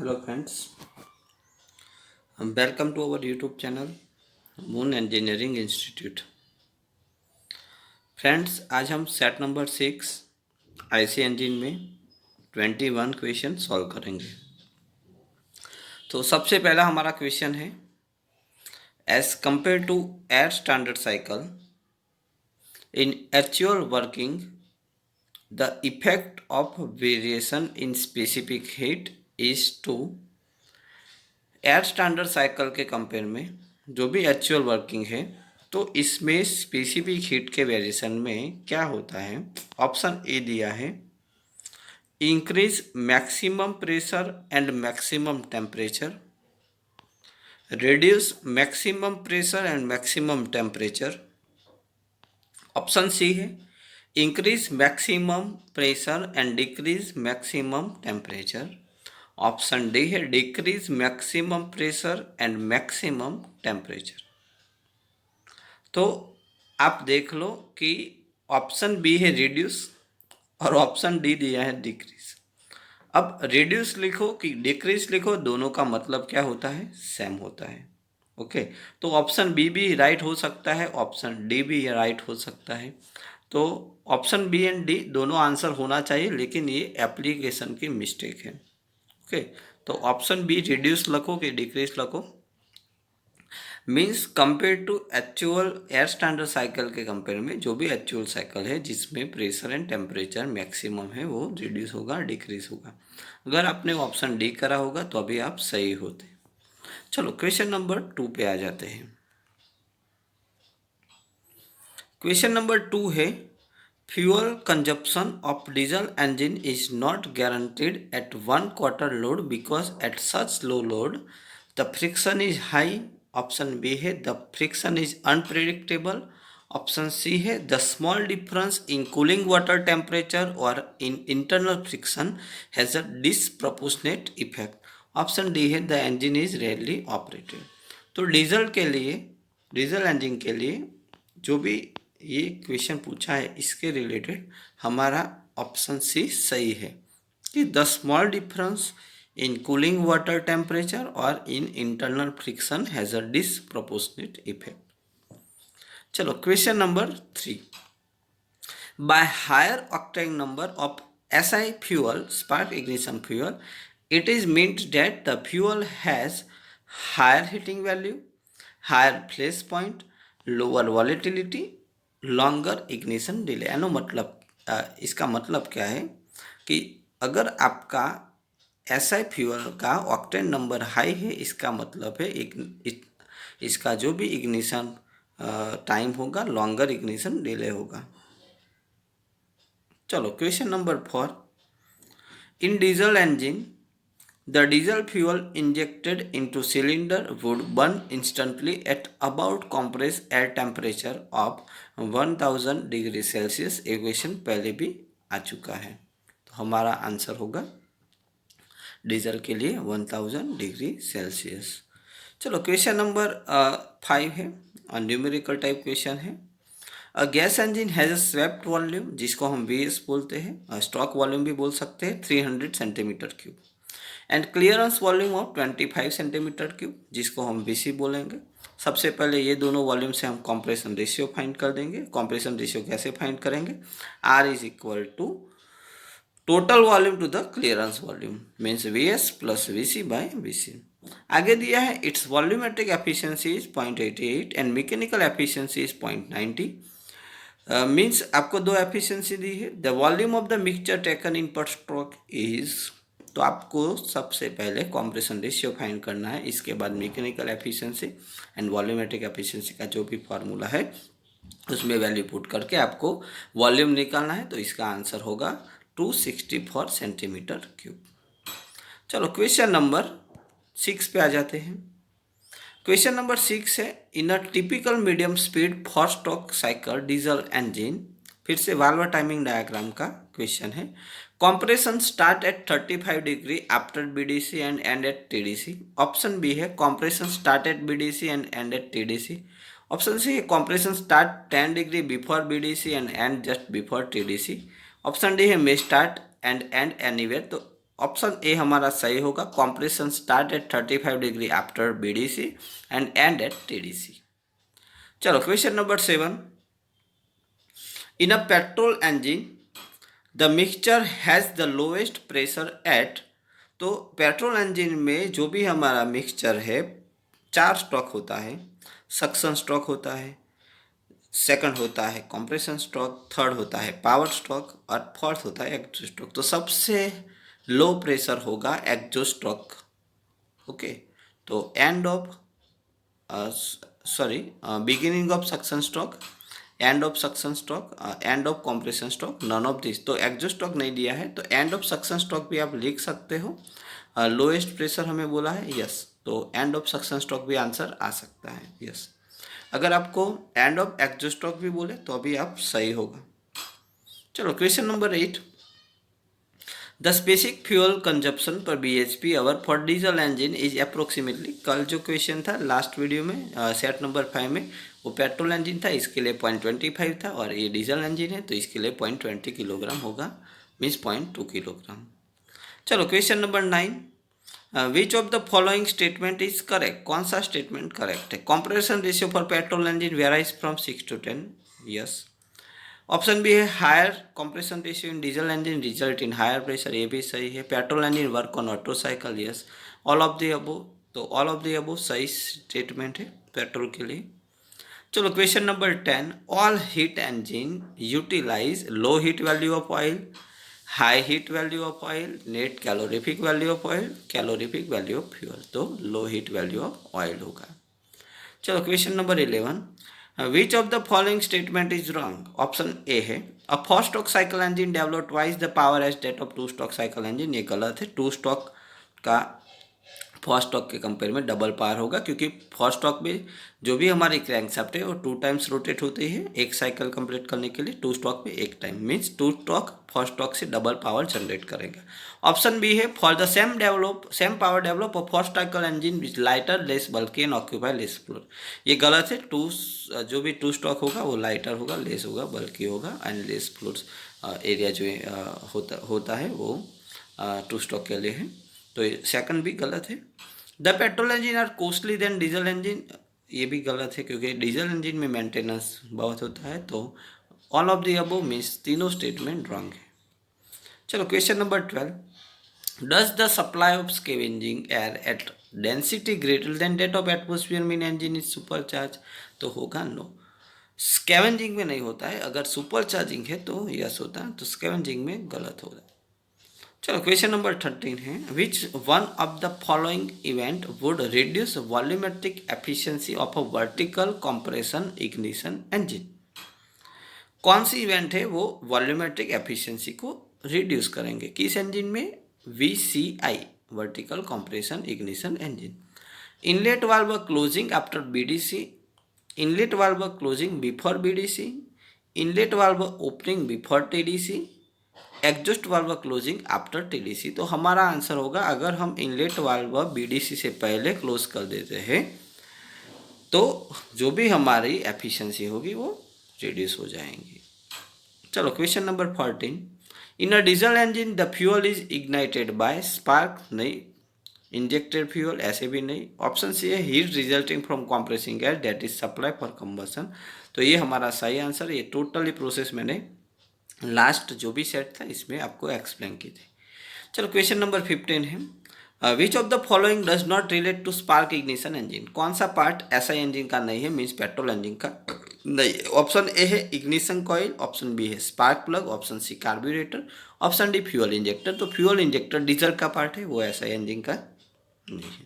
Hello friends, welcome to our YouTube channel moon engineering institute. Friends, आज हम set number 6 IC engine में 21 question solve करेंगे। तो सबसे पहला हमारा क्वेश्चन है, as compared to air standard cycle in actual working the effect of variation in specific heat is to. Air standard cycle के कंपेयर में जो भी एक्चुअल वर्किंग है तो इसमें स्पेसिफिक हीट के वेरिएशन में क्या होता है। ऑप्शन ए दिया है, increase maximum pressure and maximum temperature, reduce maximum pressure and maximum temperature. Option C है, increase maximum pressure and decrease maximum temperature. Option D है, decrease maximum pressure and maximum temperature. तो आप देख लो कि option B है reduce और option D दिया है डिक्रीज। अब रिड्यूस लिखो कि डिक्रीज लिखो, दोनों का मतलब क्या होता है, सेम होता है। ओके, तो ऑप्शन बी भी राइट हो सकता है, ऑप्शन डी भी राइट हो सकता है। तो ऑप्शन बी एंड डी दोनों आंसर होना चाहिए, लेकिन ये एप्लीकेशन की मिस्टेक है। ओके, तो ऑप्शन बी रिड्यूस लिखो कि डिक्रीज लिखो, means compare to actual air standard cycle के कंपेयर में जो भी एक्चुअल साइकिल है जिसमें प्रेशर एंड टेम्परेचर मैक्सिमम है वो रिड्यूस होगा, डिक्रीज होगा। अगर आपने ऑप्शन डी करा होगा तो अभी आप सही होते। चलो क्वेश्चन नंबर 2 पे आ जाते हैं। क्वेश्चन नंबर 2 है, fuel consumption of diesel engine is not guaranteed at 1/4 load because at such low load the friction is high. Option B है, the friction is unpredictable. Option C है, the small difference in cooling water temperature और in internal friction has a disproportionate effect. Option D है, the engine is rarely operated. तो diesel के लिए, diesel engine के लिए जो भी ये क्वेश्चन पूछा है इसके रिलेटेड हमारा ऑप्शन सी सही है कि the small difference in cooling water temperature और in internal friction has a disproportionate effect. चलो question number 3, by higher octane number of SI fuel, spark ignition fuel, it is meant that the fuel has higher heating value, higher flash point, lower volatility, longer ignition delay। यानो मतलब इसका मतलब क्या है कि अगर आपका SI फ्यूल का ऑक्टेन नंबर हाई है, इसका मतलब है इसका जो भी इग्निशन टाइम होगा लॉन्गर इग्निशन डिले होगा। चलो question number 4, in diesel engine the diesel fuel injected into cylinder would burn instantly at about compressed air temperature of 1000 degree Celsius. Equation पहले भी आ चुका है, तो हमारा आंसर होगा डीजल के लिए 1000 डिग्री सेल्सियस। चलो क्वेश्चन नंबर 5 है, न्यूमेरिकल टाइप क्वेश्चन है। Gas engine has a swept volume, जिसको हम VS बोलते हैं, स्टॉक वॉल्यूम भी बोल सकते हैं, 300 centimetre cube, and clearance volume of 25 centimetre cube, जिसको हम BC बोलेंगे। सबसे पहले ये दोनों वॉल्यूम से हम कॉम्प्रेशन रेशियो फाइंड कर देंगे। कॉम्प्रेशन रेशियो कैसे फाइंड करेंगे, R is equal to total volume to the clearance volume, means VS plus VC by VC। आगे दिया है it's volumetric efficiency is 0.88 and mechanical efficiency is 0.90। Means आपको दो efficiency दी है। The volume of the mixture taken in per stroke is, तो आपको सबसे पहले कॉम्प्रेशन रेशियो फाइंड करना है, इसके बाद mechanical efficiency and volumetric efficiency का जो भी फार्मूला है उसमें वैल्यू पुट करके आपको वॉल्यूम निकालना है। तो इसका आंसर होगा 264 सेंटीमीटर क्यूब। चलो क्वेश्चन नंबर 6 पे आ जाते हैं। क्वेश्चन नंबर 6 है, in a typical medium speed four stroke cycle diesel engine, फिर से वाल्व टाइमिंग डायग्राम का क्वेश्चन है। Compression start at 35 degree after BDC and end at TDC। Option B है, compression start at BDC and end at TDC। Option C है, compression start 10 degree before BDC and end just before TDC। Option D है, may start and end anywhere. तो option A हमारा सही होगा। Compression start at 35 degree after BDC and end at TDC. चलो question number 7, in a petrol engine the mixture has the lowest pressure at. तो petrol engine में जो भी हमारा मिक्सचर है 4 स्ट्रोक होता है। सक्शन स्ट्रोक होता है, सेकंड होता है कंप्रेशन स्ट्रोक, थर्ड होता है पावर स्ट्रोक और फोर्थ होता है एग्जॉस्ट स्ट्रोक। तो सबसे लो प्रेशर होगा एग्जॉस्ट स्ट्रोक। ओके, तो end of beginning of suction stroke, end of suction stroke, end of compression stroke, none of this. तो एग्जॉस्ट स्ट्रोक नहीं दिया है तो एंड ऑफ सक्शन स्ट्रोक भी आप लिख सकते हो। लोएस्ट प्रेशर हमें बोला है, यस, तो एंड ऑफ सक्शन स्ट्रोक भी आंसर आ सकता है, यस। अगर आपको एंड ऑफ एग्जॉस्ट स्ट्रोक भी बोले तो अभी आप सही होगा। चलो question number 8, the specific fuel consumption पर bhp hour for diesel engine is approximately. कल जो क्वेश्चन था लास्ट वीडियो में सेट नंबर 5 में, वो पेट्रोल इंजन था, इसके लिए 0.25 था, और ये डीजल इंजन है तो इसके लिए 0.20 किलोग्राम होगा, मीन्स 0.2 किलोग्राम। चलो question number 9, which of the following statement is correct. कौन सा स्टेटमेंट करेक्ट है। Compression ratio for petrol engine varies from 6 to 10, yes. Option B है higher compression ratio in diesel engine result in higher pressure, ये भी सही है। Petrol engine work on Otto cycle, yes. All of the above, तो all of the अबो सही statement है petrol के लिए। चलो question number 10, all heat engine utilize low heat value of oil, high heat value of oil, net calorific value of oil, calorific value of fuel. तो low heat value of oil होगा। चलो question number 11, which of the following statement is wrong. Option A है a 4 stroke cycle engine develop twice the power as that of 2 stroke cycle engine, ये गलत है। 2 stroke का 4 stroke के compare में double power होगा, क्योंकि 4 स्ट्रोक में जो भी हमारी क्रैंकशाफ्ट है वो 2 टाइम्स रोटेट होती है एक साइकिल कंप्लीट करने के लिए। 2 स्ट्रोक में एक टाइम, मीन्स 2 स्ट्रोक 4 स्ट्रोक से डबल पावर जनरेट करेगा। ऑप्शन बी है for the same power develop of 4 cycle engine which lighter less बल्कि एंड ऑक्यूपाई लेस फ्लोर, ये गलत है। जो भी 2 स्ट्रोक होगा वो लाइटर होगा, लेस होगा, बल्कि होगा एंड लेस फ्लोर एरिया जो होता है वो 2 स्ट्रोक के लिए है। तो सेकंड भी गलत है। The petrol engine are costly than diesel engine, ये भी गलत है क्योंकि डीजल इंजन में मेंटेनेंस बहुत होता है। तो all of the above means तीनों स्टेटमेंट रॉन्ग है। चलो question number 12, does the supply of scavenging air at density greater than that of atmosphere mean engine is supercharge, तो होगा नो। स्कैवेंजिंग में नहीं होता है, अगर सुपरचार्जिंग है तो यस होता है, तो स्कैवेंजिंग में गलत होगा। चलो क्वेश्चन नंबर 13 है, which one of the following event would reduce volumetric efficiency of a vertical compression ignition engine. कौन सी इवेंट है वो वॉल्यूमेट्रिक एफिशिएंसी को रिड्यूस करेंगे, किस इंजन में। VCI, vertical compression ignition engine. Inlet valve closing after BDC, inlet valve closing before BDC, inlet valve opening before TDC, exhaust valve closing after TDC। तो हमारा answer होगा अगर हम इनलेट वाल्व BDC से पहले क्लोज कर देते हैं तो जो भी हमारी एफिशिएंसी होगी वो रिड्यूस हो जाएंगी। चलो question number 14, in a diesel engine the fuel is ignited by spark, नहीं। इंजेक्टेड फ्यूल, ऐसे भी नहीं। ऑप्शन सी है heat resulting from compressing gas that is supply for combustion, तो ये हमारा सही आंसर। ये टोटली प्रोसेस मैंने लास्ट जो भी सेट था इसमें आपको एक्सप्लेन की थी। चलो क्वेश्चन नंबर 15 है, which of the following does not relate to spark ignition engine. कौन सा पार्ट ऐसा इंजन का नहीं है, मीन्स पेट्रोल इंजन का नहीं। ऑप्शन ए है इग्निशन कॉइल, ऑप्शन बी है spark plug, option C carburettor, option D fuel injector. तो फ्यूल इंजेक्टर डीजल का पार्ट है, वो ऐसा इंजन का नहीं है।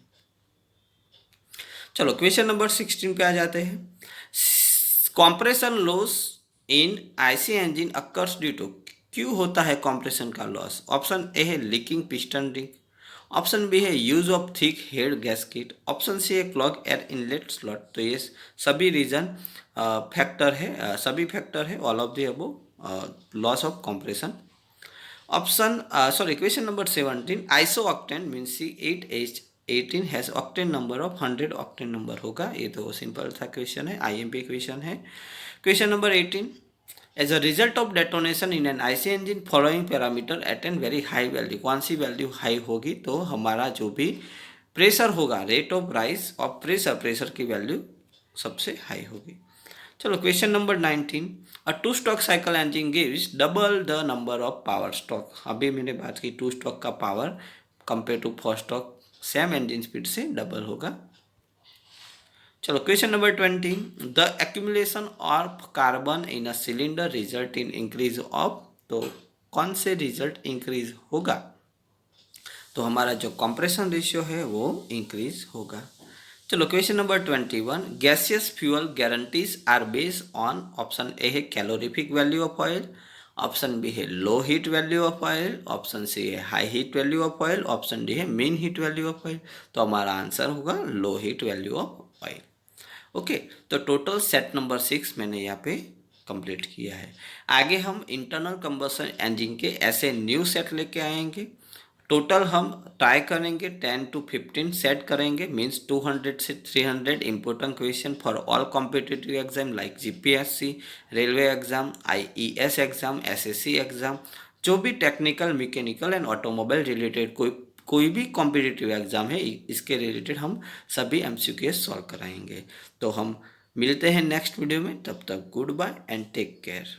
चलो क्वेश्चन नंबर 16 पे आ जाते हैं, compression loss in IC engine occurs due to, क्यों होता है कॉम्प्रेशन का लॉस। ऑप्शन ए है leaking piston ring, option B है use of thick head gasket, option C है क्लॉग एयर इनलेट स्लॉट। तो ये सभी रीजन फैक्टर है, सभी फैक्टर है all of the above loss of compression. Option question number 17, iso octane means C8H18 has octane number of 100 octane number होगा। ये तो सिंपल था क्वेश्चन है, IMP क्वेश्चन है। Question number 18, as a result of detonation in an IC engine following parameter at an very high value, कौन सी value high होगी, तो हमारा जो भी प्रेशर होगा, rate of rise of pressure, pressure की वैल्यू सबसे हाई होगी। चलो question number 19, a two stroke cycle engine gives double the number of power stroke. अभी मैंने बात की टू स्ट्रोक का power compare to four stroke same engine speed से डबल होगा। चलो question number 20, the accumulation of carbon in a cylinder result in increase of, तो कौन से रिजल्ट इंक्रीज होगा, तो हमारा जो कंप्रेशन रेशियो है वो इंक्रीज होगा। चलो question number 21, gaseous fuel guarantees are based on, option A है calorific value of oil, option B है low heat value of oil, option C है high heat value of oil, option D है mean heat value of oil. तो हमारा answer होगा low heat value of oil. Okay, तो total set number 6 मैंने यहाँ पे कंप्लीट किया है। आगे हम इंटरनल कंबशन इंजन के ऐसे न्यू सेट लेके आएंगे। टोटल हम ट्राई करेंगे 10 to 15 सेट करेंगे, मीन्स 200 से 300 important question for all competitive exam like GPSC, railway exam, IES exam, SSC exam, जो भी technical, mechanical and automobile related कोई भी कॉम्पिटिटिव एग्जाम है, इसके रिलेटेड हम सभी एमसीक्यू सॉल्व कराएंगे। तो हम मिलते हैं नेक्स्ट वीडियो में, तब तक good bye and take care.